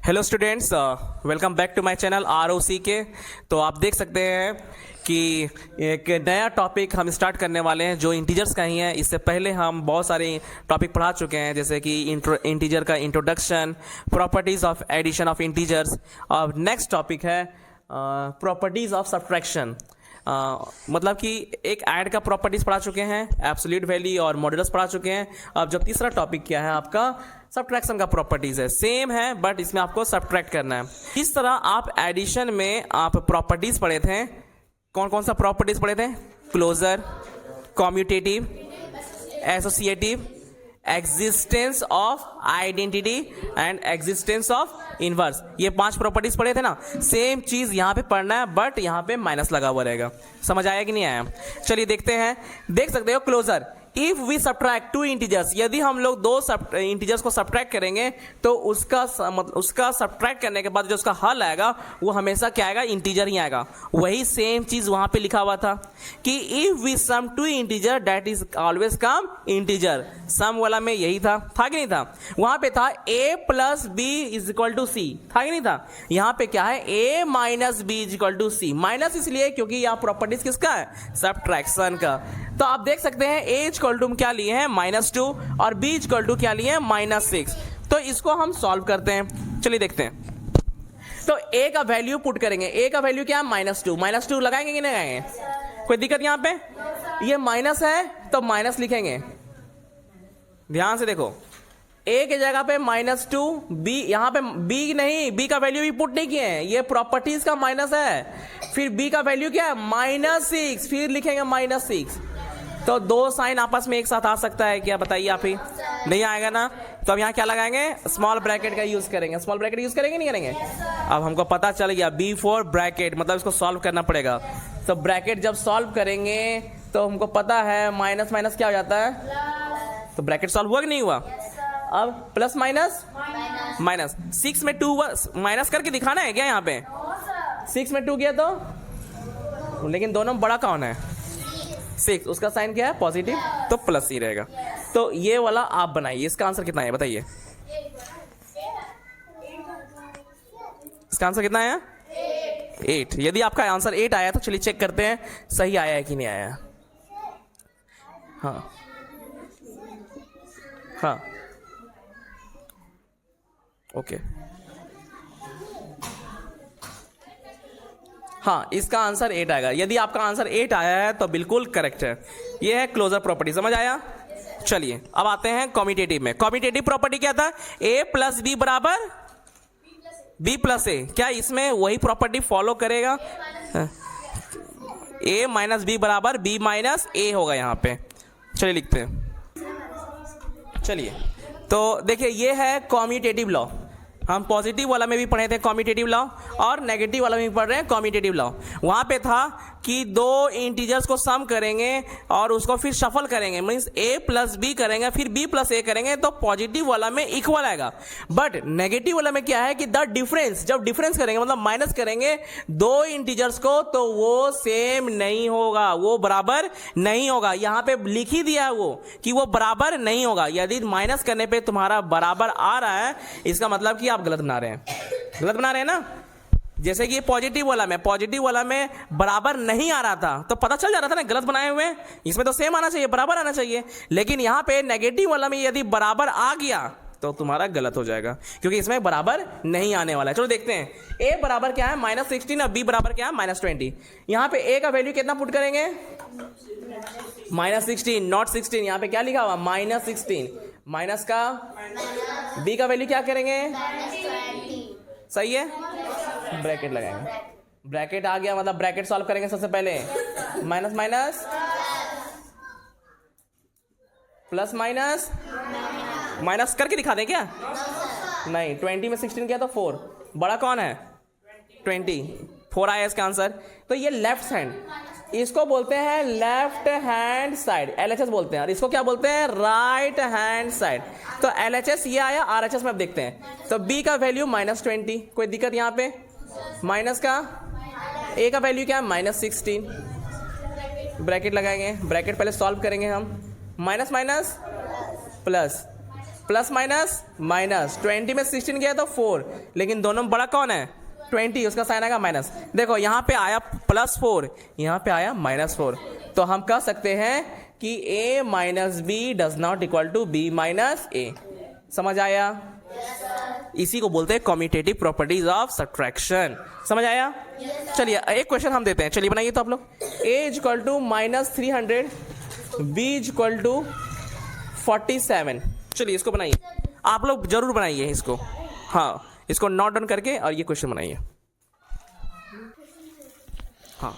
Hello students, welcome back to my channel ROC के। तो आप देख सकते हैं कि एक नया टॉपिक हम स्टार्ट करने वाले हैं जो इंटीजर्स का ही है। इससे पहले हम बहुत सारे टॉपिक पढ़ा चुके हैं, जैसे कि इंटीजर का introduction, properties of addition of integers. और नेक्स्ट टॉपिक है प्रॉपर्टीज़ ऑफ सब्ट्रैक्शन। मतलब कि एक ऐड का प्रॉपर्टीज पढ़ा चुके हैं, एब्सोल्यूट वैल्यू और मॉडुलस पढ़ा चुके हैं। अब जो तीसरा टॉपिक क्या है आपका सब्ट्रैक्शन का प्रॉपर्टीज है। सेम है बट इसमें आपको सब्ट्रैक्ट करना है। इस तरह आप एडिशन में आप प्रॉपर्टीज पढ़े थे। कौन कौन सा प्रॉपर्टीज पढ़े थे? Closure, commutative, associative, existence of identity and existence of inverse. ये 5 प्रॉपर्टीज पढ़े थे ना। सेम चीज यहां पे पढ़ना है बट यहां पे माइनस लगा हुआ रहेगा। समझ आया कि नहीं आया? चलिए देखते हैं। देख सकते हो closure, if we subtract 2 integers, यदि हम लोग 2 इंटीजर्स को सब्ट्रैक्ट करेंगे तो उसका सब्ट्रैक्ट करने के बाद जो उसका हल आएगा वो हमेशा क्या आएगा? इंटीजर ही आएगा। वही सेम चीज वहां पे लिखा हुआ था कि if we sum 2 integer that is always come integer. Sum वाला में यही था कि नहीं था? वहां पे था a plus B is equal to C, था कि नहीं था? यहां पे क्या है? a minus B is equal to C. Minus इसलिए क्योंकि यहां प्रॉपर्टीज किसका है? सब्ट्रैक्शन का। तो आप देख सकते हैं a इक्वल टू क्या लिए हैं? -2 और b इक्वल टू क्या लिए हैं? -6। तो इसको हम सॉल्व करते हैं। चलिए देखते हैं। तो a का वैल्यू पुट करेंगे। a का वैल्यू क्या है? -2। -2 लगाएंगे कि नहीं लगाएंगे? कोई दिक्कत यहां पे? ये माइनस है तो माइनस लिखेंगे। ध्यान से देखो, a के जगह पे -2, b यहां पे b नहीं, b का वैल्यू भी पुट नहीं किए हैं। ये प्रॉपर्टीज का माइनस है। फिर b का वैल्यू क्या है? -6। फिर लिखेंगे -6। तो 2 साइन आपस में एक साथ आ सकता है क्या? बताइए आप ही। नहीं आएगा ना? तो अब यहाँ क्या लगाएंगे? स्मॉल ब्रैकेट का यूज करेंगे। स्मॉल ब्रैकेट यूज करेंगे नहीं करेंगे? अब हमको पता चल गया B4 ब्रैकेट, मतलब इसको सॉल्व करना पड़ेगा। तो ब्रैकेट जब सॉल्व करेंगे तो हमको पता है माइनस माइनस क्या हो जाता है? तो ब्रैकेट सॉल्व हुआ कि नहीं हुआ? अब प्लस माइनस माइनस। 6 में 2 माइनस करके दिखाना है क्या यहाँ पे? 6 में 2 किया तो, लेकिन दोनों में बड़ा कौन है? 6। उसका साइन क्या है? पॉजिटिव, तो प्लस ही रहेगा। तो ये वाला आप बनाइए। इसका आंसर कितना है बताइए? इसका आंसर कितना है? 8। यदि आपका आंसर 8 आया तो चलिए चेक करते हैं सही आया है कि नहीं आया। हाँ हाँ, ओके। हाँ, इसका आंसर 8 आएगा। यदि आपका आंसर 8 आया है तो बिल्कुल करेक्ट है। ये है क्लोजर प्रॉपर्टी। समझ आया? चलिए अब आते हैं कॉम्यूटेटिव में। कॉम्यूटेटिव प्रॉपर्टी क्या था? a प्लस बी बराबर b प्लस a। क्या इसमें वही प्रॉपर्टी फॉलो करेगा? a माइनस बी बराबर b माइनस a होगा यहाँ पे। चलिए लिखते हैं। चलिए तो देखिए, ये है कॉम्यूटेटिव लॉ। हम पॉजिटिव वाला में भी पढ़े थे कॉम्यूटेटिव लॉ, और नेगेटिव वाला में भी पढ़ रहे हैं कॉम्यूटेटिव लॉ। वहां पे था कि 2 इंटीजर्स को सम करेंगे और उसको फिर शफल करेंगे, मींस a प्लस बी करेंगे फिर b प्लस a करेंगे तो पॉजिटिव वाला में इक्वल आएगा। बट नेगेटिव वाला में क्या है कि द डिफरेंस, जब डिफरेंस करेंगे मतलब माइनस करेंगे 2 इंटीजर्स को तो वो सेम नहीं होगा, वो बराबर नहीं होगा। यहाँ पे लिख ही दिया है वो कि वो बराबर नहीं होगा। यदि माइनस करने पे तुम्हारा बराबर आ रहा है, इसका मतलब कि आप गलत बना रहे हैं। गलत बना रहे हैं ना? जैसे कि पॉजिटिव वाला में बराबर नहीं आ रहा था तो पता चल जा रहा था ना गलत बनाए हुए। इसमें तो सेम आना चाहिए, बराबर आना चाहिए। लेकिन यहाँ पे नेगेटिव वाला में यदि बराबर आ गया तो तुम्हारा गलत हो जाएगा, क्योंकि इसमें बराबर नहीं आने वाला है। चलो देखते हैं। a बराबर क्या है? -16 और b बराबर क्या है? -20। यहाँ पे a का वैल्यू कितना पुट करेंगे? -16, नॉट 16। यहाँ पे क्या लिखा हुआ? -16। माइनस का b का वैल्यू क्या करेंगे? सही है, ब्रैकेट लगाएंगे। ब्रैकेट आ गया मतलब ब्रैकेट सॉल्व करेंगे सबसे पहले। Minus minus plus minus minus करके दिखा दें क्या? नहीं, 20 में 16 किया तो 4। बड़ा कौन है? 20। 4 आया इसका आंसर। तो ये लेफ्ट हैंड, इसको बोलते हैं लेफ्ट हैंड साइड, LHS बोलते हैं। और इसको क्या बोलते हैं? Right hand side. तो LHS ये आया, RHS में अब देखते हैं। तो b का वैल्यू -20, कोई दिक्कत यहाँ पे? माइनस का a का वैल्यू क्या है? -16। ब्रैकेट लगाएंगे, ब्रैकेट पहले सॉल्व करेंगे हम। Minus minus plus plus minus minus, 20 में 16 गया तो 4, लेकिन दोनों में बड़ा कौन है 20, उसका साइन आएगा माइनस। देखो यहाँ पे आया +4, यहाँ पे आया -4, तो हम कह सकते हैं कि a minus B does not equal to b minus A. समझ आया? इसी को बोलते हैं कम्यूटेटिव प्रॉपर्टीज ऑफ सब्ट्रैक्शन। समझ आया? चलिए एक क्वेश्चन हम देते हैं, चलिए बनाइए तो आप लोग। a equal to -300, b equal to 47। चलिए इसको बनाइए, आप लोग जरूर बनाइए इसको, हाँ इसको नोट डाउन करके और ये क्वेश्चन बनाइए। हाँ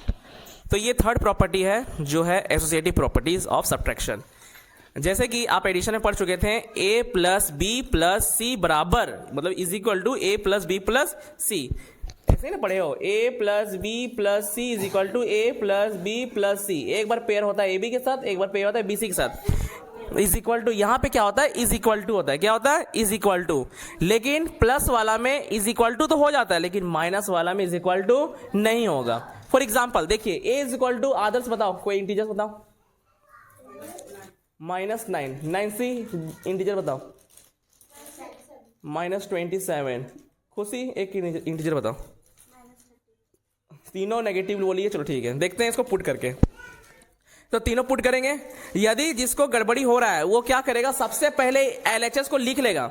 तो ये थर्ड प्रॉपर्टी है जो है एसोसिएटिव प्रॉपर्टीज ऑफ सब्ट्रैक्शन। जैसे कि आप एडिशन में पढ़ चुके थे, a plus B plus C बराबर, मतलब is equal to a plus B plus C, ऐसे ना पढ़े हो, a plus B plus C is equal to a plus B plus C. एक बार पेयर होता है ab के साथ, एक बार पेयर होता है bc के साथ। इज इक्वल टू यहाँ पे क्या होता है, इज इक्वल टू होता है, क्या होता है इज इक्वल टू। लेकिन प्लस वाला में इज इक्वल टू तो हो जाता है, लेकिन माइनस वाला में इज इक्वल टू नहीं होगा। फॉर एग्जाम्पल देखिए, a इज इक्वल टू, आदर्श बताओ कोई इंटीजर बताओ, -9, 9c इंटीजर बताओ, -27, खुशी एक इंटीजर बताओ, तीनों नेगेटिव बोलिए। चलो ठीक है, देखते हैं इसको पुट करके। तो तीनों पुट करेंगे, यदि जिसको गड़बड़ी हो रहा है वो क्या करेगा, सबसे पहले LHS को लिख लेगा।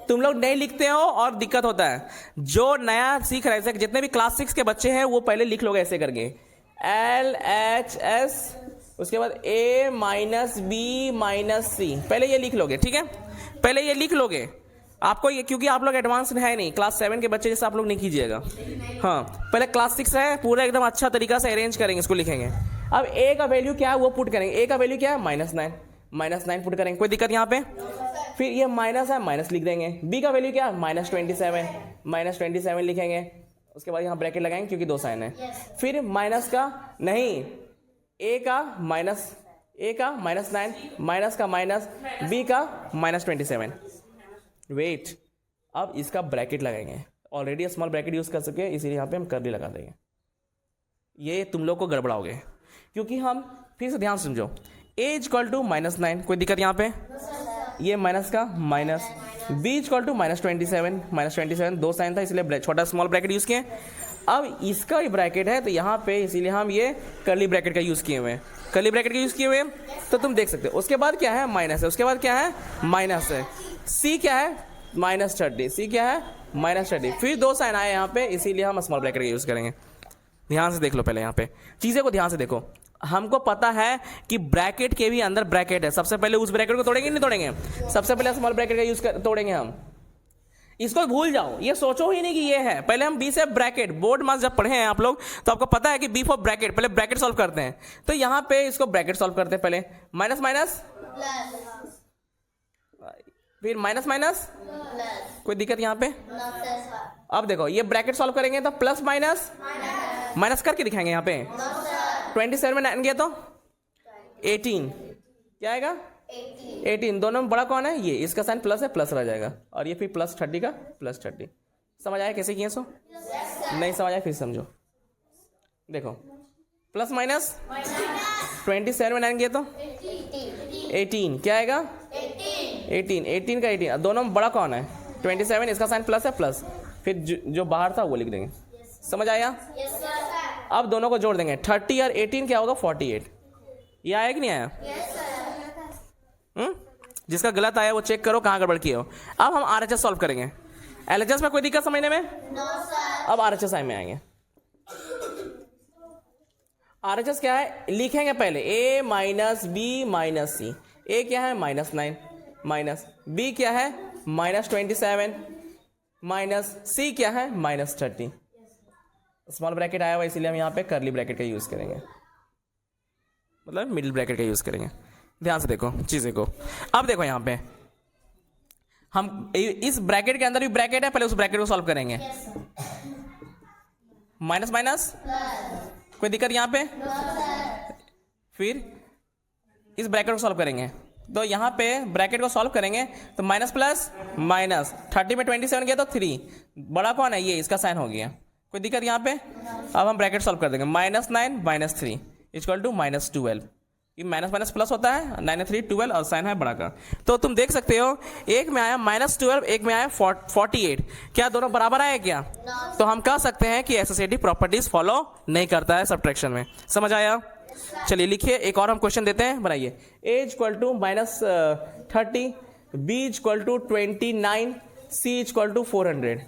तुम लोग नहीं लिखते हो और दिक्कत होता है, जो नया सीख रहे हैं, जितने भी क्लास 6 के बच्चे हैं वो पहले लिख लोगे ऐसे करके, LHS, उसके बाद a माइनस बी माइनस सी, पहले ये लिख लोगे, ठीक है, पहले ये लिख लोगे। आपको ये, क्योंकि आप लोग एडवांस है नहीं, क्लास 7 के बच्चे जैसे आप लोग नहीं कीजिएगा। हाँ पहले क्लास 6 है, पूरा एकदम अच्छा तरीका से अरेंज करेंगे, इसको लिखेंगे। अब a का वैल्यू क्या है वो पुट करेंगे, a का वैल्यू क्या है -9 पुट करेंगे, कोई दिक्कत यहाँ पे। फिर ये माइनस है, माइनस लिख देंगे। b का वैल्यू क्या है -27 लिखेंगे, उसके बाद यहाँ ब्रैकेट लगाएंगे क्योंकि दो साइन है। फिर माइनस का नहीं, a का -9, माइनस का माइनस, b का -27। वेट, अब इसका ब्रैकेट लगाएंगे, ऑलरेडी स्मॉल ब्रैकेट यूज कर सके, इसीलिए यहाँ पे हम कर्ली लगा देंगे। ये तुम लोग को गड़बड़ाओगे, क्योंकि हम फिर से ध्यान समझो, a इक्वल टू -9, कोई दिक्कत यहाँ पे, ये माइनस का माइनस, b इक्वल टू -27, दो साइन था इसलिए छोटा स्मॉल ब्रैकेट यूज किए। अब इसका ही ब्रैकेट है तो यहाँ पे इसीलिए हम ये कर्ली ब्रैकेट का यूज किए हुए हैं, कर्ली ब्रैकेट का यूज किए हुए हैं, तो तुम देख सकते हो। उसके बाद क्या है, माइनस है, उसके बाद क्या है, माइनस है, c क्या है -30, c क्या है -30, फिर दो साइन आए यहाँ पे, इसीलिए हम स्मॉल ब्रैकेट का यूज करेंगे। ध्यान से देख लो, पहले यहाँ पे चीजें को ध्यान से देखो। हमको पता है कि ब्रैकेट के भी अंदर ब्रैकेट है, सबसे पहले उस ब्रैकेट को तोड़ेंगे नहीं तोड़ेंगे, सबसे पहले स्मॉल ब्रैकेट का यूज तोड़ेंगे हम। इसको भूल जाओ, ये सोचो ही नहीं कि ये है, पहले हम बी से ब्रैकेट, बोर्ड मास जब पढ़े हैं आप लोग तो आपको पता है कि बी फॉर ब्रैकेट, पहले ब्रैकेट सॉल्व करते हैं। तो यहाँ पे इसको ब्रैकेट सॉल्व करते हैं, पहले माइनस माइनस फिर माइनस माइनस, कोई दिक्कत यहाँ पे। अब देखो ये ब्रैकेट सॉल्व करेंगे तो प्लस माइनस माइनस करके दिखाएंगे यहाँ पे, 27 में 9 गया तो 18, क्या आएगा 18, दोनों में बड़ा कौन है, ये, इसका साइन प्लस है, प्लस रह जाएगा, और ये फिर +30 का +30। समझ आया कैसे किए सो? नहीं समझ आया फिर समझो। देखो प्लस माइनस 27 में 9 गया तो 18, क्या आएगा 18 का 18, दोनों में बड़ा कौन है 27, इसका साइन प्लस है, प्लस, फिर जो बाहर था वो लिख देंगे। समझ आया? अब दोनों को जोड़ देंगे, 30 और 18 क्या होगा 48। ये आया कि नहीं आया? जिसका गलत आया वो चेक करो कहाँ गड़बड़ किए हो। अब हम RHS सॉल्व करेंगे। LHS में कोई दिक्कत समझने में? अब RHS में आएंगे। RHS क्या है लिखेंगे पहले, a minus B minus C. a क्या है -9 माइनस, b क्या है -27 माइनस, c क्या है -30। स्मॉल ब्रैकेट आया हुआ इसीलिए हम यहाँ पे कर्ली ब्रैकेट का यूज करेंगे, मतलब मिडिल ब्रैकेट का यूज करेंगे। ध्यान से देखो चीजें को। अब देखो यहाँ पे हम इस ब्रैकेट के अंदर भी ब्रैकेट है, पहले उस ब्रैकेट को सॉल्व करेंगे। माइनस माइनस, कोई दिक्कत यहाँ पे? फिर इस ब्रैकेट को सॉल्व करेंगे, तो यहाँ पे ब्रैकेट को सॉल्व करेंगे तो माइनस प्लस माइनस, 30 में 27 गया तो 3, बड़ा कौन है ये, इसका साइन हो गया, कोई दिक्कत यहाँ पे? अब हम ब्रैकेट सॉल्व कर देंगे, -9 -3 इक्वल टू -12। ये माइनस माइनस प्लस होता है, 9 3 12 और साइन है बड़ा का। तो तुम देख सकते हो एक में आया -12, एक में आया 48, क्या दोनों बराबर आए क्या? तो हम कह सकते हैं कि एसोसिएटिव प्रॉपर्टीज फॉलो नहीं करता है सब्ट्रैक्शन में। समझ आया? चलिए लिखिए, एक और हम क्वेश्चन देते हैं, बनाइए। a equal to -30, b equal to 29, c equal to 400।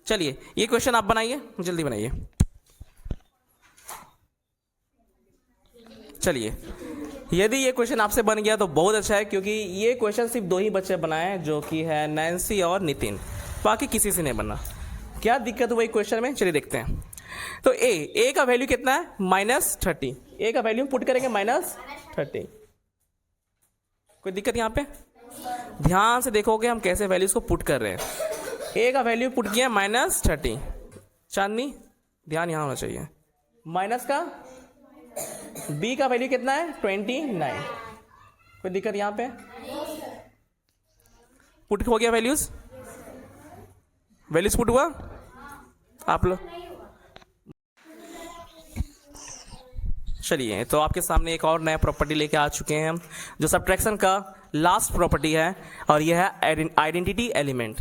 चलिए ये क्वेश्चन आप बनाइए, जल्दी बनाइए। चलिए यदि ये क्वेश्चन आपसे बन गया तो बहुत अच्छा है, क्योंकि ये क्वेश्चन सिर्फ 2 ही बच्चे बनाए हैं, जो कि है नैन्सी और नितिन, बाकी किसी से नहीं बना। क्या दिक्कत हुई क्वेश्चन में, चलिए देखते हैं। तो a का वैल्यू कितना है? -30। a का वैल्यू पुट करेंगे -30। कोई दिक्कत यहाँ पे? ध्यान से देखोगे हम कैसे वैल्यूज को पुट कर रहे हैं। a का वैल्यू पुट किया -30। चांदनी ध्यान यहाँ होना चाहिए। माइनस का b का वैल्यू कितना है? 29। कोई दिक्कत यहाँ पे? पुट हो गया वैल्यूज पुट हुआ आप लोग। चलिए तो आपके सामने एक और नया प्रॉपर्टी लेके आ चुके हैं हम, जो सब्ट्रैक्शन का लास्ट प्रॉपर्टी है, और यह है आइडेंटिटी एलिमेंट।